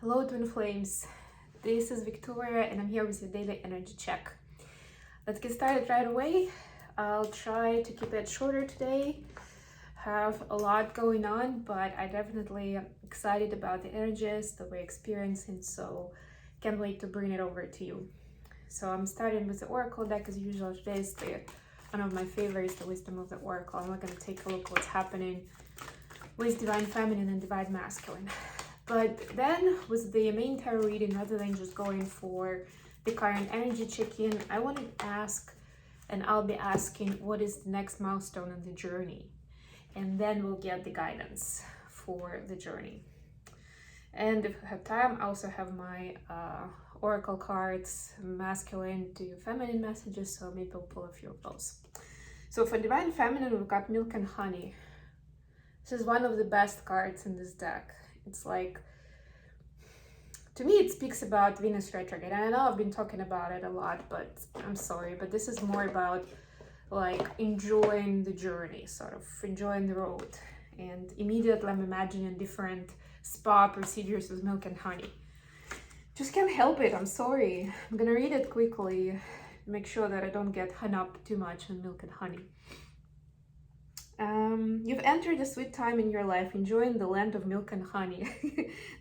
Hello Twin Flames, this is Victoria and I'm here with your daily energy check. Let's get started right away. I'll try to keep it shorter today. Have a lot going on, but I definitely am excited about the energies that we're experiencing, so can't wait to bring it over to you. So I'm starting with the Oracle deck as usual. Today is one of my favorites, the Wisdom of the Oracle. I'm going to take a look what's happening with Divine Feminine and Divine Masculine. But then with the main tarot reading, rather than just going for the current energy check-in, I want to ask, and I'll be asking, what is the next milestone on the journey? And then we'll get the guidance for the journey. And if we have time, I also have my oracle cards, masculine to feminine messages, so maybe I'll pull a few of those. So for Divine Feminine, we've got Milk and Honey. This is one of the best cards in this deck. It's like, to me, it speaks about Venus retrograde. And I know I've been talking about it a lot, but I'm sorry, but this is more about like enjoying the journey, sort of enjoying the road. And immediately I'm imagining different spa procedures with Milk and Honey. Just can't help it, I'm sorry. I'm gonna read it quickly, make sure that I don't get hung up too much on Milk and Honey. You've entered a sweet time in your life, enjoying the land of milk and honey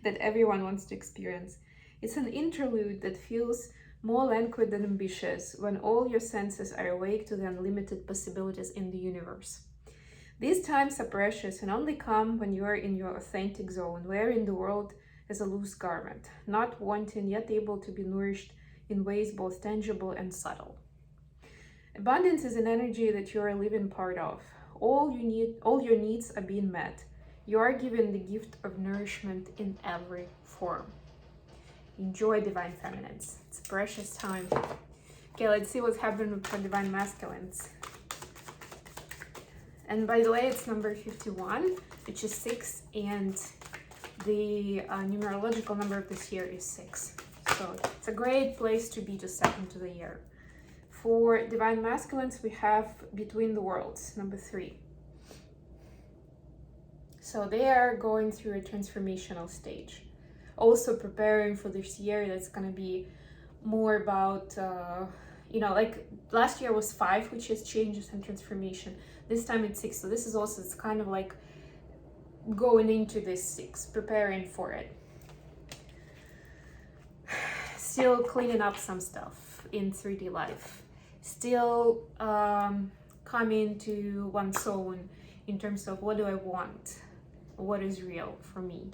that everyone wants to experience. It's an interlude that feels more languid than ambitious, when all your senses are awake to the unlimited possibilities in the universe. These times are precious and only come when you are in your authentic zone, wearing the world as a loose garment, not wanting yet able to be nourished in ways both tangible and subtle. Abundance is an energy that you are a living part of. All your needs are being met. You are given the gift of nourishment in every form. Enjoy Divine Feminines. It's a precious time. Okay, let's see what's happening for Divine Masculines. And by the way, it's number 51, which is 6, and the numerological number of this year is 6. So it's a great place to be to step into the year. For Divine Masculines, we have Between the Worlds, number 3. So they are going through a transformational stage. Also preparing for this year that's going to be more about, like last year was 5, which is changes and transformation. This time it's 6. So this is also, it's kind of like going into this 6, preparing for it. Still cleaning up some stuff in 3D life. Still coming to one's own in terms of what do I want, what is real for me.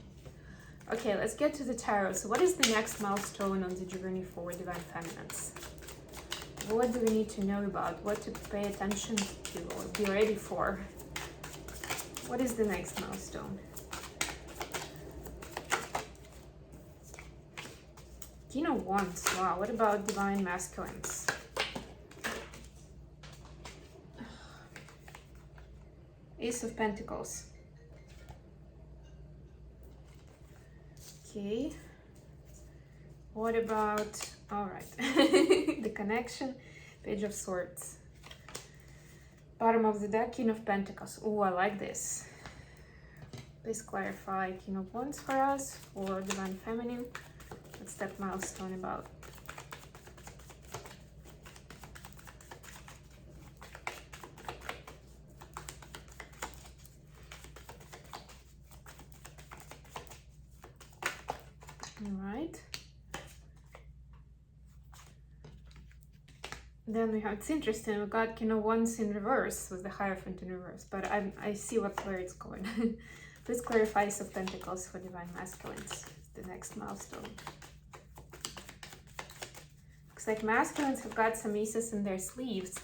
Okay, let's get to the tarot. So what is the next milestone on the journey for Divine Feminines? What do we need to know about? What to pay attention to or be ready for? What is the next milestone? King of Wands. Wow, what about Divine Masculines? Ace of Pentacles. Okay. What about, all right, the connection, Page of Swords. Bottom of the deck, King of Pentacles. Oh, I like this. Please clarify King of Wands for us, or Divine Feminine. What's that milestone about? All right. Then we have, it's interesting, we got King of Wands in reverse with the Hierophant in reverse, but I see where it's going. Please clarify Ace of Pentacles for Divine Masculines. It's the next milestone. Looks like masculines have got some aces in their sleeves.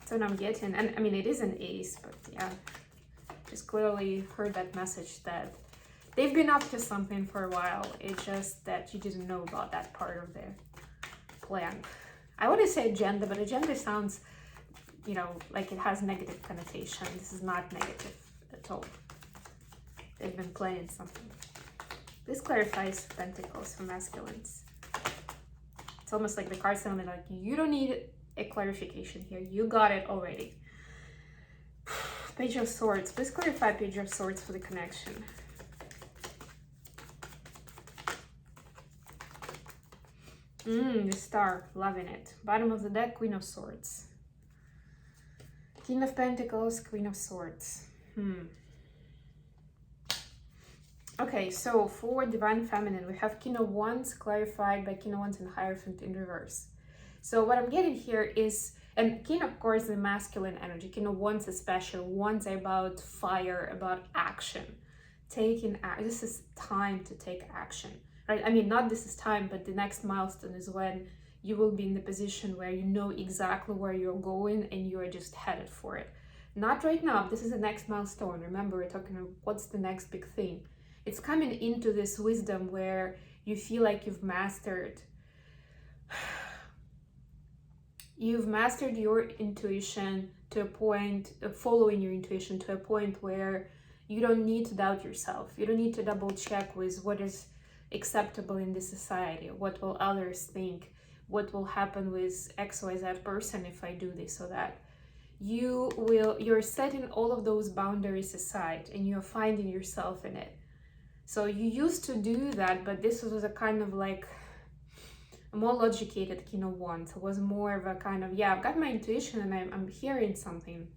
That's what I'm getting. And I mean, it is an ace, but yeah, just clearly heard that message that they've been up to something for a while. It's just that you didn't know about that part of their plan. I want to say agenda, but agenda sounds, like it has negative connotation. This is not negative at all. They've been planning something. This clarifies Pentacles for masculines. It's almost like the cards tell me, like, you don't need a clarification here. You got it already. Page of Swords. Please clarify Page of Swords for the connection. The Star, loving it. Bottom of the deck, Queen of Swords. King of Pentacles, Queen of Swords. Okay, so for Divine Feminine, we have King of Wands, clarified by King of Wands and Hierophant in reverse. So what I'm getting here is, and King, of course, the masculine energy. King of Wands especially. Wands are about fire, about action. This is time to take action, right? I mean, not this is time, but the next milestone is when you will be in the position where you know exactly where you're going and you're just headed for it. Not right now. This is the next milestone. Remember, we're talking about what's the next big thing. It's coming into this wisdom where you feel like you've mastered your intuition to a point, following your intuition to a point where you don't need to doubt yourself. You don't need to double check with what is acceptable in this society. What will others think? What will happen with XYZ person if I do this or that? You're setting all of those boundaries aside and you're finding yourself in it. So you used to do that, but this was a kind of like a more logicated King of Wands. It was more of a kind of, yeah, I've got my intuition and I'm hearing something.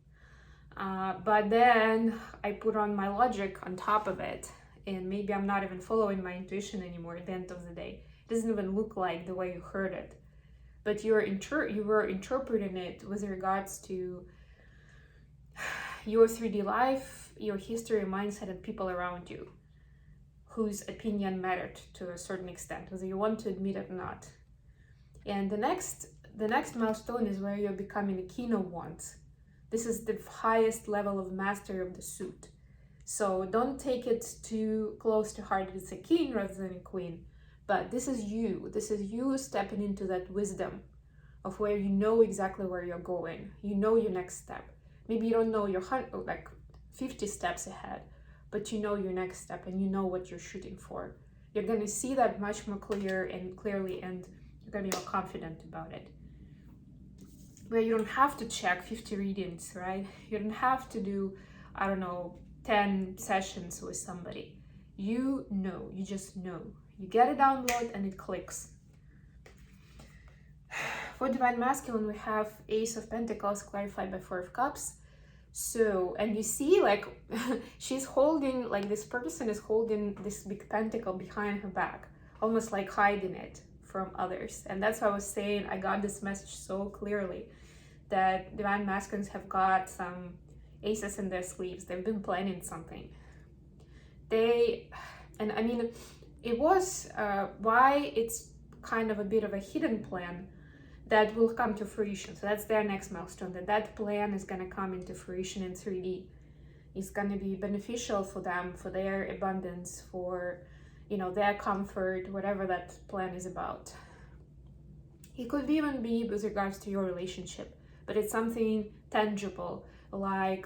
But then I put on my logic on top of it, and maybe I'm not even following my intuition anymore at the end of the day. It doesn't even look like the way you heard it. But you were interpreting it with regards to your 3D life, your history, mindset, and people around you whose opinion mattered to a certain extent, whether you want to admit it or not. And the next milestone is where you're becoming a King of Wands. This is the highest level of mastery of the suit. So don't take it too close to heart. It's a king rather than a queen. But this is you. This is you stepping into that wisdom of where you know exactly where you're going. You know your next step. Maybe you don't know your 50 steps ahead, but you know your next step and you know what you're shooting for. You're going to see that much more clearly, and you're going to be more confident about it. Where you don't have to check 50 readings, right? You don't have to do, 10 sessions with somebody. You know, you just know. You get a download and it clicks. For Divine Masculine, we have Ace of Pentacles, clarified by Four of Cups. So, and you see, like, she's holding, like, this person is holding this big pentacle behind her back, almost like hiding it from others. And that's why I was saying, I got this message so clearly that Divine Masculines have got some aces in their sleeves. They've been planning something. It was why it's kind of a bit of a hidden plan that will come to fruition. So that's their next milestone, that plan is going to come into fruition in 3D. It's going to be beneficial for them, for their abundance, for, their comfort, whatever that plan is about. It could even be with regards to your relationship, but it's something tangible, like,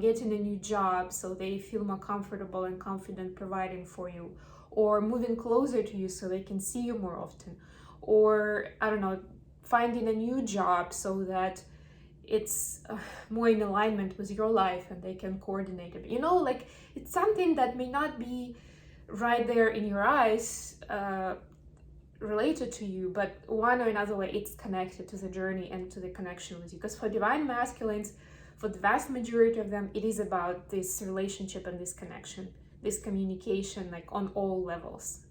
getting a new job so they feel more comfortable and confident providing for you, or moving closer to you so they can see you more often, or, finding a new job so that it's more in alignment with your life and they can coordinate it. It's something that may not be right there in your eyes, related to you, but one or another way it's connected to the journey and to the connection with you. Because for Divine Masculines, for the vast majority of them, it is about this relationship and this connection, this communication, like on all levels.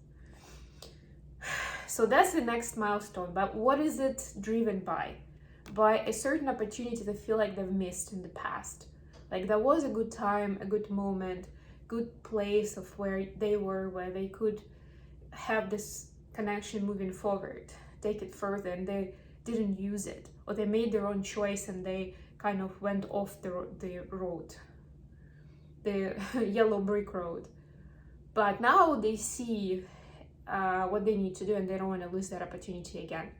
So that's the next milestone. But what is it driven by? By a certain opportunity they feel like they've missed in the past. Like there was a good time, a good moment, good place of where they were, where they could have this connection moving forward, take it further, and they didn't use it, or they made their own choice and they kind of went off the road, the yellow brick road. But now they see what they need to do, and they don't want to lose that opportunity again.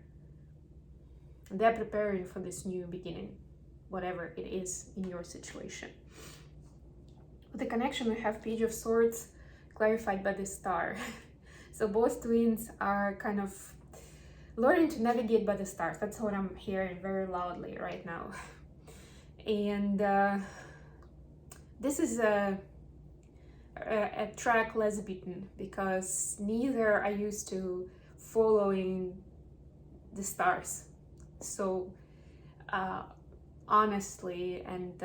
And they're preparing for this new beginning, whatever it is in your situation. With the connection, we have Page of Swords, clarified by the Star. So both twins are kind of learning to navigate by the stars. That's what I'm hearing very loudly right now. And this is a track less beaten, because neither are used to following the stars. So honestly and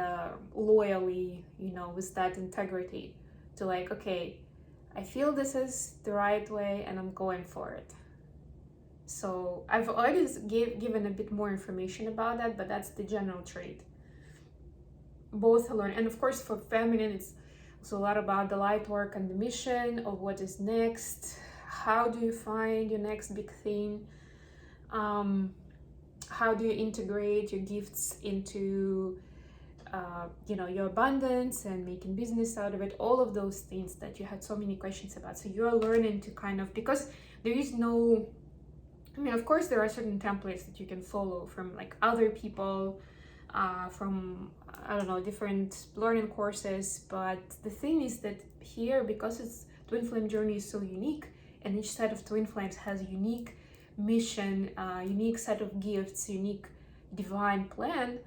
loyally, you know, with that integrity to like, okay, I feel this is the right way and I'm going for it. So I've already given a bit more information about that, but that's the general trait. Both learn, and of course for feminine, it's also a lot about the light work and the mission of what is next. How do you find your next big thing? How do you integrate your gifts into you know, your abundance and making business out of it? All of those things that you had so many questions about. So you're learning to kind of, because there is no, I mean, of course there are certain templates that you can follow from like other people, from, I don't know, different learning courses, but the thing is that here, because it's Twinflame journey is so unique, and each set of twin flames has a unique mission, unique set of gifts, unique divine plan,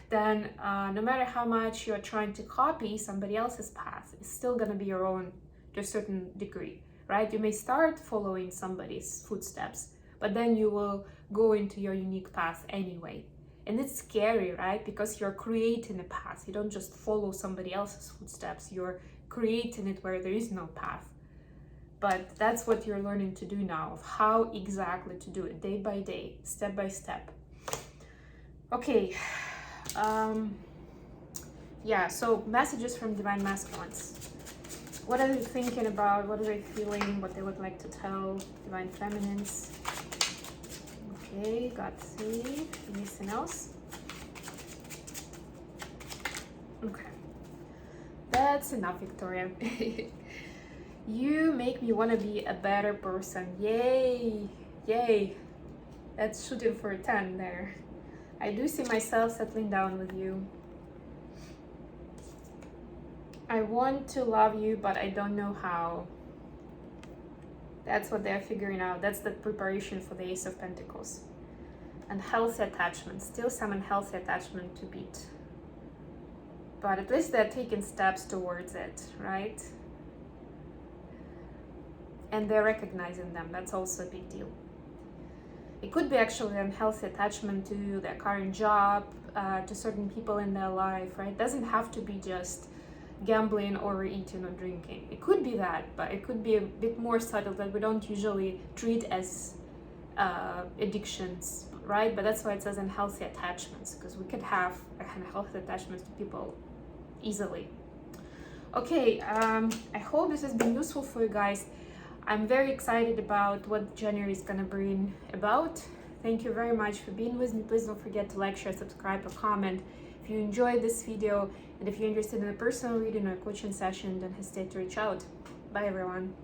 then no matter how much you're trying to copy somebody else's path, it's still gonna be your own to a certain degree, right? You may start following somebody's footsteps, but then you will go into your unique path anyway. And it's scary, right? Because you're creating a path. You don't just follow somebody else's footsteps. You're creating it where there is no path. But that's what you're learning to do now, of how exactly to do it, day by day, step by step. Okay. Yeah, so messages from Divine Masculines. What are they thinking about? What are they feeling? What they would like to tell Divine Feminines? Okay, got 3. Anything else? Okay. That's enough, Victoria. You make me want to be a better person. Yay! Yay! That's shooting for a 10 there. I do see myself settling down with you. I want to love you, but I don't know how. That's what they're figuring out. That's the preparation for the Ace of Pentacles. And healthy attachment. Still some unhealthy attachment to beat. But at least they're taking steps towards it, right? And they're recognizing them. That's also a big deal. It could be actually an unhealthy attachment to their current job, to certain people in their life, right? It doesn't have to be just gambling or eating or drinking. It could be that, but it could be a bit more subtle that we don't usually treat as addictions, right? But that's why it says unhealthy attachments, because we could have unhealthy attachments to people easily. Okay, I hope this has been useful for you guys. I'm very excited about what January is gonna bring about. Thank you very much for being with me. Please don't forget to like, share, subscribe, or comment if you enjoyed this video. And if you're interested in a personal reading or coaching session, don't hesitate to reach out. Bye everyone.